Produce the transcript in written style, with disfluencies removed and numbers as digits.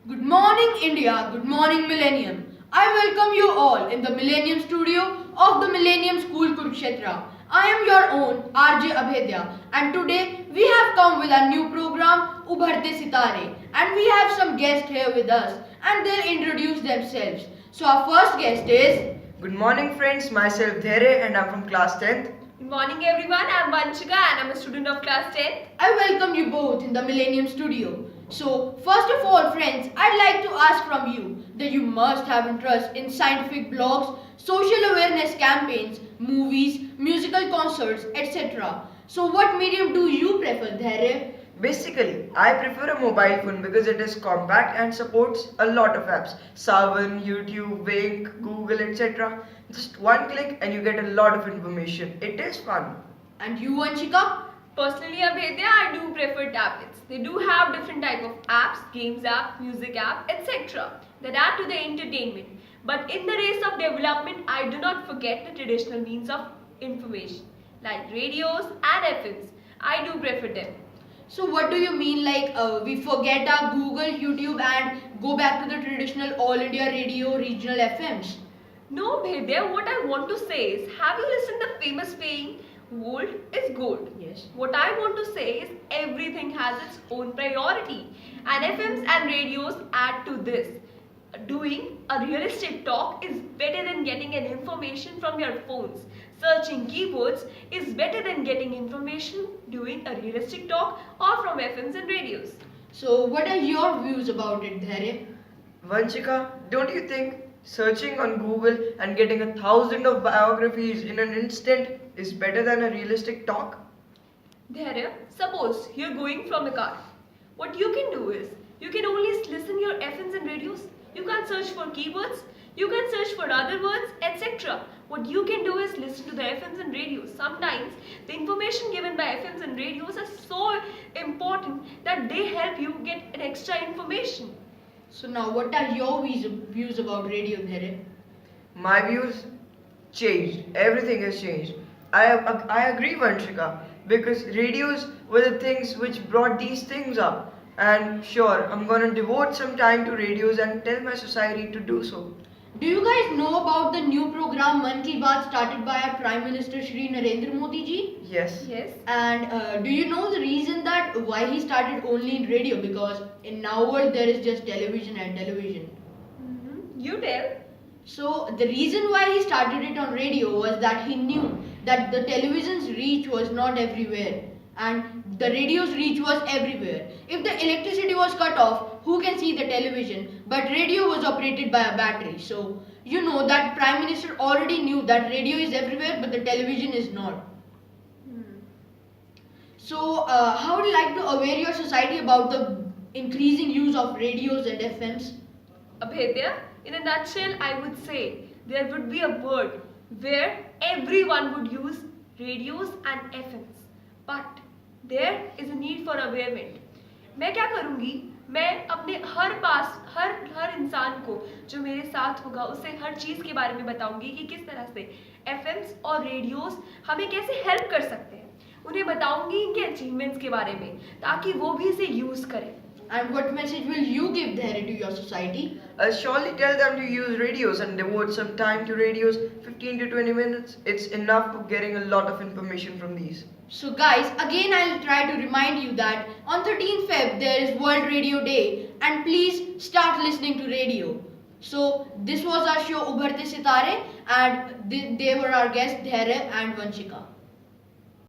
Good morning, India. Good morning, Millennium. I welcome you all in the Millennium Studio of the Millennium School, Kurukshetra. I am your own RJ Abhedya, and today we have come with our new program, Ubharte Sitare, and we have some guests here with us, and they'll introduce themselves. So, our first guest is. Good morning friends, myself Dhere and I'm from class 10th. Good morning everyone, I'm Vanchika and I'm a student of class 10th. I welcome you both in the Millennium Studio. So, first of all, friends, I'd like to ask from you that you must have interest in scientific blogs, social awareness campaigns, movies, musical concerts, etc. So, what medium do you prefer, Dharya? Basically, I prefer a mobile phone because it is compact and supports a lot of apps. Savan, YouTube, Wink, Google, etc. Just one click and you get a lot of information. It is fun. And you, Vanchika? Personally, Abhedya, I do prefer tablets. They do have different type of apps, games app, music app, etc. that add to the entertainment. But in the race of development, I do not forget the traditional means of information like radios and FMs. I do prefer them. So, what do you mean like we forget our Google, YouTube and go back to the traditional All India Radio regional FMs? No, Abhedya, what I want to say is, have you listened to the famous saying, gold is gold? Yes. What I want to say is, everything has its own priority. And FMs and radios add to this. Doing a realistic talk is better than getting an information from your phones. Searching keywords is better than getting information doing a realistic talk or from FMs and radios. So, what are your views about it, Dharya? Vanchika, don't you think searching on Google and getting 1,000 of biographies in an instant is better than a realistic talk? There, suppose you're going from a car. What you can do is, you can only listen your FMs and radios. You can search for keywords, you can search for other words, etc. What you can do is listen to the FMs and radios. Sometimes the information given by FMs and radios are so important that they help you get an extra information. So, now what are your views about radio, Dharya? My views changed. Everything has changed. I agree, Vanchika, because radios were the things which brought these things up. And sure, I'm gonna devote some time to radios and tell my society to do so. Do you guys know about the new program Man Ki Baat started by our Prime Minister Shri Narendra Modi ji? Yes. Yes. And do you know the reason that why he started only in radio? Because in now world there is just television and television. You tell. So the reason why he started it on radio was that he knew that the television's reach was not everywhere and the radio's reach was everywhere. If the electricity was cut off, who can see the television? But radio was operated by a battery. So you know that Prime Minister already knew that radio is everywhere but the television is not. So how would you like to aware your society about the increasing use of radios and FMs? Abhedya, in a nutshell, I would say there would be a world where everyone would use radios and FMs. But there is a need for awareness. मैं क्या करूँगी? मैं अपने हर इंसान को जो मेरे साथ होगा उसे हर चीज़ के बारे में बताऊँगी कि किस तरह से FMs और रेडियोस हमें कैसे हेल्प कर सकते हैं. उन्हें बताऊँगी इनके अचीवमेंट्स के बारे में ताकि वो भी इसे यूज़ करें. And what message will you give there to your society? I'll surely tell them to use radios and devote some time to radios, 15 to 20 minutes. It's enough for getting a lot of information from these. So guys, again I'll try to remind you that on 13th Feb there is World Radio Day and please start listening to radio. So this was our show Ubharte Sitare and they were our guests Dhere and Vanchika.